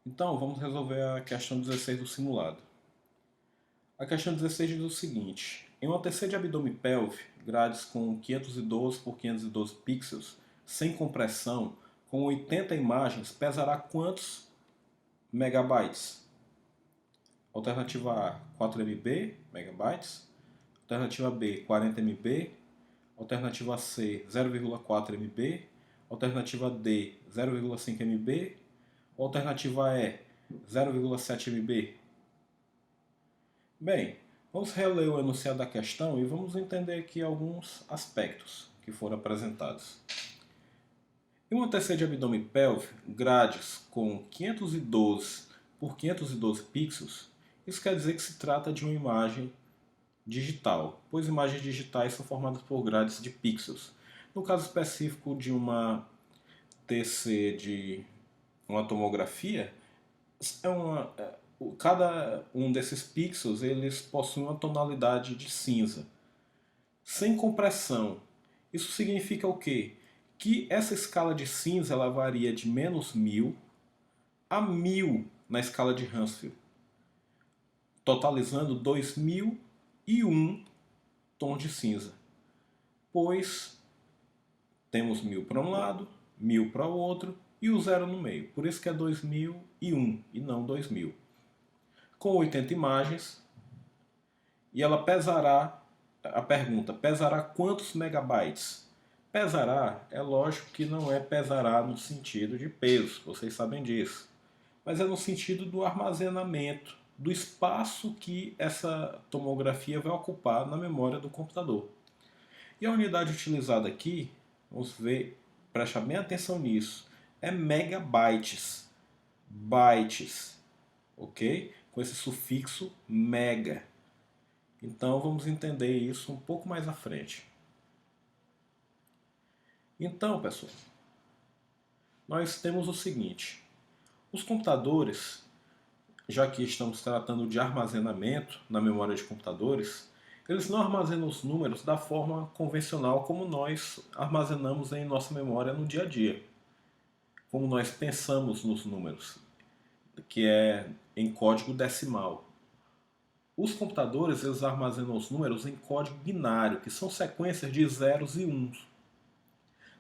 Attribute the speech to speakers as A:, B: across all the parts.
A: Então, vamos resolver a questão 16 do simulado. A questão 16 diz o seguinte: em uma TC de abdômen pelve, grades com 512 por 512 pixels, sem compressão, com 80 imagens, pesará quantos megabytes? Alternativa A, 4 MB, megabytes. Alternativa B, 40 MB. Alternativa C, 0,4 MB. Alternativa D, 0,5 MB. Alternativa E, 0,7 MB. Bem, vamos reler o enunciado da questão e vamos entender aqui alguns aspectos que foram apresentados. Em uma TC de abdômen pelve, grades com 512 por 512 pixels, isso quer dizer que se trata de uma imagem digital, pois imagens digitais são formadas por grades de pixels. No caso específico de uma TC de uma tomografia, cada um desses pixels eles possuem uma tonalidade de cinza, sem compressão. Isso significa o quê? Que essa escala de cinza ela varia de -1000 a 1000 na escala de Hounsfield, totalizando 2001 tons de cinza, pois temos 1000 para um lado, 1000 para o outro e o zero no meio. Por isso que é 2001 e não 2000. Com 80 imagens, e ela pesará, a pergunta, pesará quantos megabytes? Pesará, é lógico que não é pesará no sentido de peso, vocês sabem disso, mas é no sentido do armazenamento, do espaço que essa tomografia vai ocupar na memória do computador. E a unidade utilizada aqui, vamos ver, preste bem atenção nisso, é megabytes, bytes, ok? Com esse sufixo mega. Então vamos entender isso um pouco mais à frente. Então, pessoal, nós temos o seguinte: os computadores, já que estamos tratando de armazenamento na memória de computadores, eles não armazenam os números da forma convencional como nós armazenamos em nossa memória no dia a dia, como nós pensamos nos números, que é em código decimal. Os computadores eles armazenam os números em código binário, que são sequências de zeros e uns.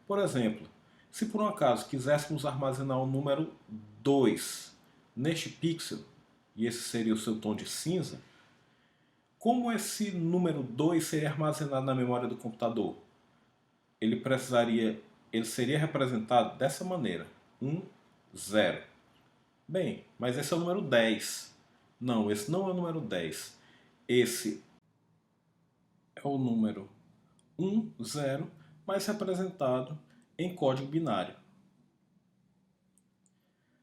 A: Por exemplo, se por um acaso quiséssemos armazenar o número 2 neste pixel, e esse seria o seu tom de cinza, como esse número 2 seria armazenado na memória do computador? Ele seria representado dessa maneira, 1, 0. Bem, mas esse é o número 10. Não, esse não é o número 10. Esse é o número 1, 0, mas representado em código binário.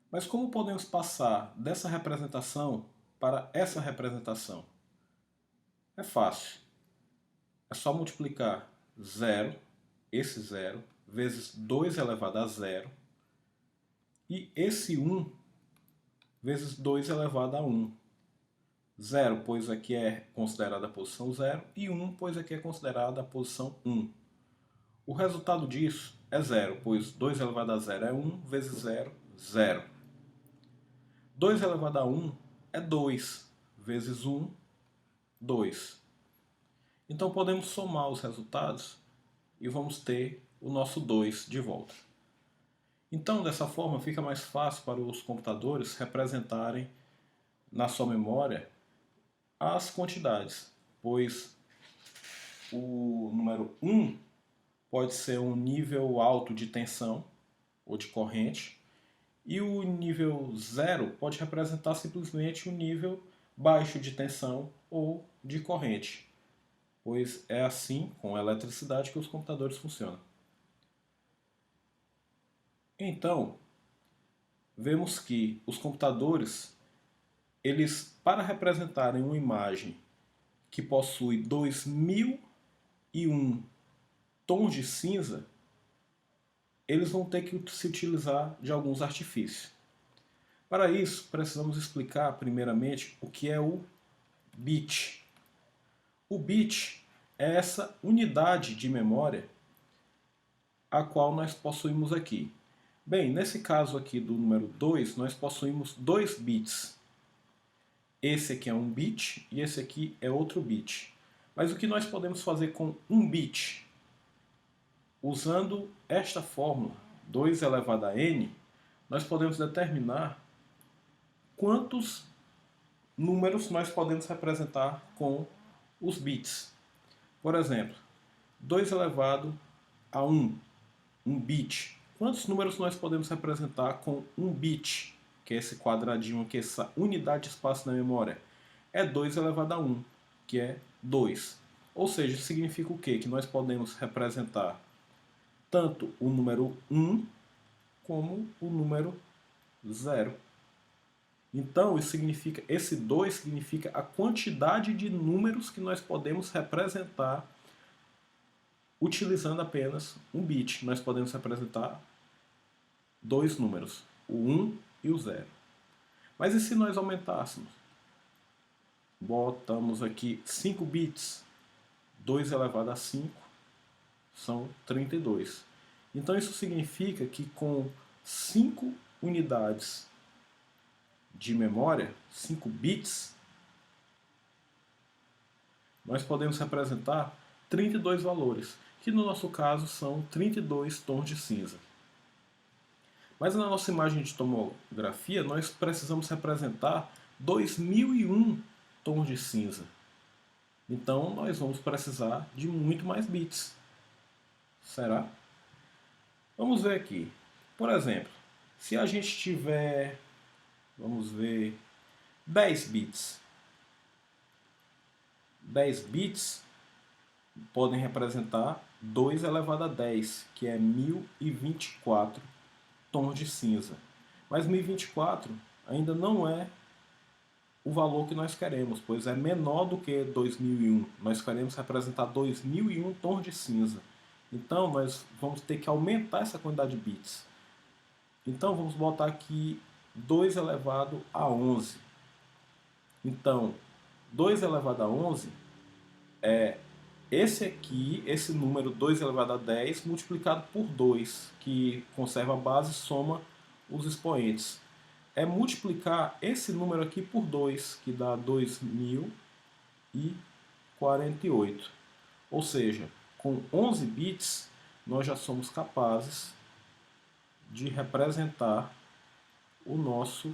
A: Mas como podemos passar dessa representação para essa representação? É fácil. É só multiplicar 0, esse 0, vezes 2 elevado a 0, e esse 1 vezes 2 elevado a 1. 0, pois aqui é considerada a posição 0, e 1, pois aqui é considerada a posição 1. O resultado disso é 0, pois 2 elevado a 0 é 1, vezes 0, 0. 2 elevado a 1 é 2, vezes 1, 2. Então podemos somar os resultados e vamos ter o nosso 2 de volta. Então, dessa forma, fica mais fácil para os computadores representarem na sua memória as quantidades, pois o número 1 pode ser um nível alto de tensão ou de corrente, e o nível 0 pode representar simplesmente um nível baixo de tensão ou de corrente, pois é assim, com a eletricidade, que os computadores funcionam. Então, vemos que os computadores, eles, para representarem uma imagem que possui 2001 tons de cinza, eles vão ter que se utilizar de alguns artifícios. Para isso, precisamos explicar primeiramente o que é o bit. O bit é essa unidade de memória a qual nós possuímos aqui. Bem, nesse caso aqui do número 2, nós possuímos 2 bits. Esse aqui é um bit e esse aqui é outro bit. Mas o que nós podemos fazer com um bit? Usando esta fórmula, 2 elevado a n, nós podemos determinar quantos números nós podemos representar com os bits. Por exemplo, 2 elevado a 1, um bit. Quantos números nós podemos representar com um bit, que é esse quadradinho aqui, essa unidade de espaço na memória? É 2 elevado a 1, que é 2. Ou seja, significa o quê? Que nós podemos representar tanto o número 1 como o número 0. Então, isso significa, esse 2 significa a quantidade de números que nós podemos representar utilizando apenas um bit. Nós podemos representar dois números, o 1 e o 0. Mas e se nós aumentássemos? Botamos aqui 5 bits, 2 elevado a 5 são 32. Então isso significa que com 5 unidades de memória, 5 bits, nós podemos representar 32 valores, que no nosso caso são 32 tons de cinza. Mas na nossa imagem de tomografia, nós precisamos representar 2001 tons de cinza. Então nós vamos precisar de muito mais bits. Será? Vamos ver aqui. Por exemplo, se a gente tiver, vamos ver, 10 bits. 10 bits podem representar 2 elevado a 10, que é 1024 tons de cinza. Mas 1024 ainda não é o valor que nós queremos, pois é menor do que 2001. Nós queremos representar 2001 tons de cinza. Então nós vamos ter que aumentar essa quantidade de bits. Então vamos botar aqui 2 elevado a 11. Então 2 elevado a 11 é esse aqui, esse número 2 elevado a 10 multiplicado por 2, que conserva a base e soma os expoentes. É multiplicar esse número aqui por 2, que dá 2048. Ou seja, com 11 bits, nós já somos capazes de representar os nossos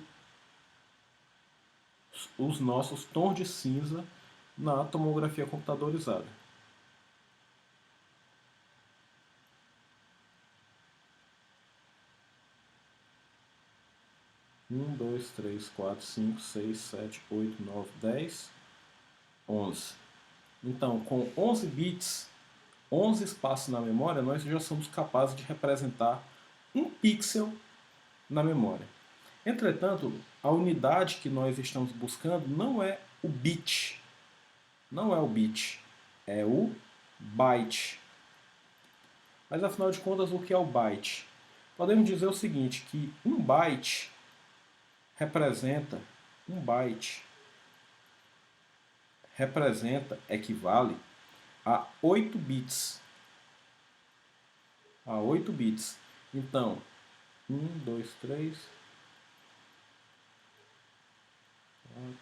A: tons de cinza na tomografia computadorizada. Um, dois, três, quatro, cinco, seis, sete, oito, 9, 10, 11. Então, com 11 bits, 11 espaços na memória, nós já somos capazes de representar um pixel na memória. Entretanto, a unidade que nós estamos buscando não é o bit. Não é o bit, é o byte. Mas afinal de contas, o que é o byte? Podemos dizer o seguinte, que um byte equivale a 8 bits. A 8 bits. Então, 1, 2, 3, 4.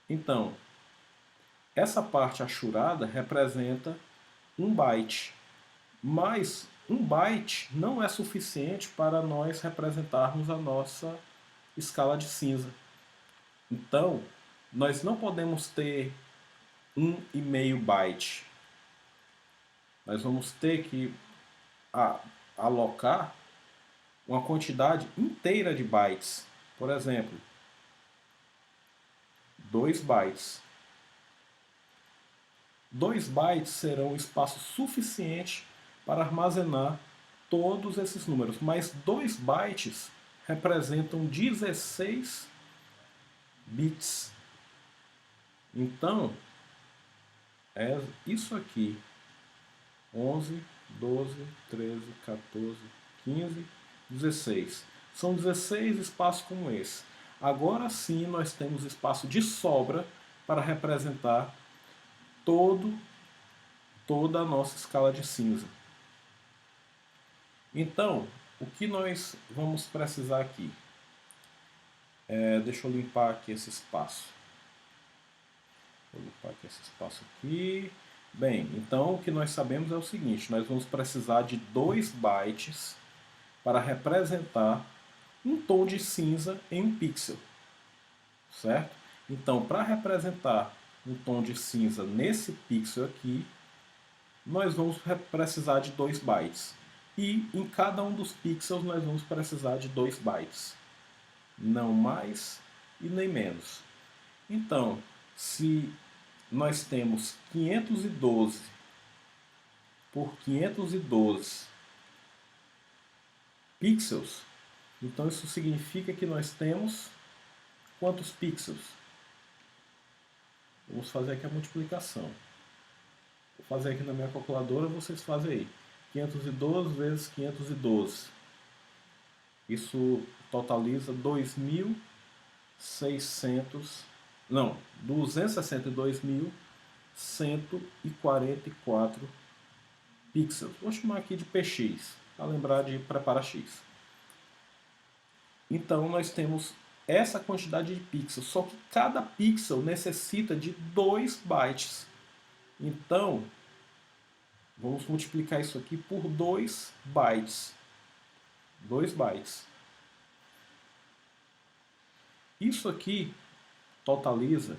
A: Então, essa parte achurada representa 1 byte. Mas 1 byte não é suficiente para nós representarmos a nossa escala de cinza. Então, nós não podemos ter 1,5 byte. Nós vamos ter que alocar uma quantidade inteira de bytes. Por exemplo, 2 bytes. 2 bytes serão o espaço suficiente para armazenar todos esses números, mas 2 bytes representam 16 bits. Então, é isso aqui. 11, 12, 13, 14, 15, 16. São 16 espaços como esse. Agora sim nós temos espaço de sobra para representar todo toda a nossa escala de cinza. Então, o que nós vamos precisar aqui? Deixa eu limpar aqui esse espaço. Vou limpar aqui esse espaço aqui. Bem, então o que nós sabemos é o seguinte: nós vamos precisar de 2 bytes para representar um tom de cinza em um pixel, certo? Então, para representar um tom de cinza nesse pixel aqui, nós vamos precisar de 2 bytes. E em cada um dos pixels nós vamos precisar de 2 bytes. Não mais e nem menos. Então, se nós temos 512 por 512 pixels, então isso significa que nós temos quantos pixels? Vamos fazer aqui a multiplicação. Vou fazer aqui na minha calculadora, vocês fazem aí. 512 vezes 512. Isso totaliza 262.144 pixels. Vou chamar aqui de px, para lembrar de preparar x. Então nós temos essa quantidade de pixels, só que cada pixel necessita de 2 bytes. Então, vamos multiplicar isso aqui por 2 bytes. 2 bytes. Isso aqui totaliza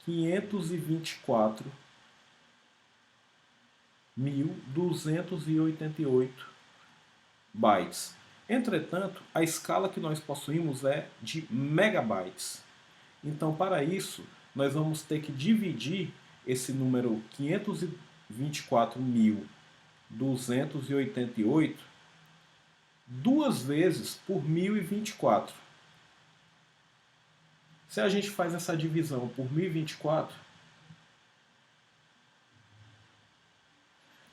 A: 524.288 bytes. Entretanto, a escala que nós possuímos é de megabytes. Então, para isso, nós vamos ter que dividir esse número 524.288 duas vezes por 1024. Se a gente faz essa divisão por 1024,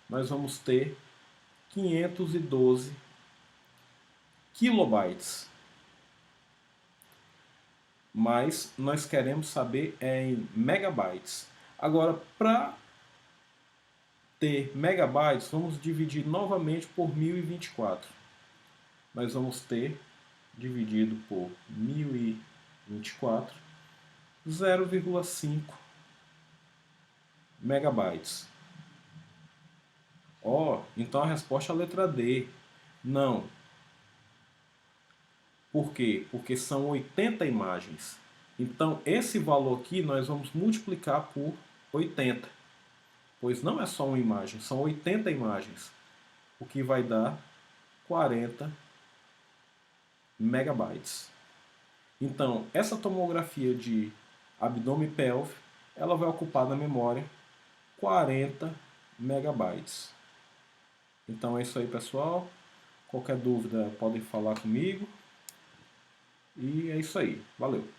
A: nós vamos ter 512 kilobytes. Mas nós queremos saber em megabytes. Agora, para ter megabytes, vamos dividir novamente por 1024. Nós vamos ter dividido por 1024, 0,5 megabytes. Então a resposta é a letra D. Não. Por quê? Porque são 80 imagens. Então esse valor aqui nós vamos multiplicar por 80. Pois não é só uma imagem, são 80 imagens. O que vai dar 40 megabytes. Então, essa tomografia de abdômen pélvico, ela vai ocupar na memória 40 megabytes. Então é isso aí, pessoal. Qualquer dúvida podem falar comigo. E é isso aí. Valeu!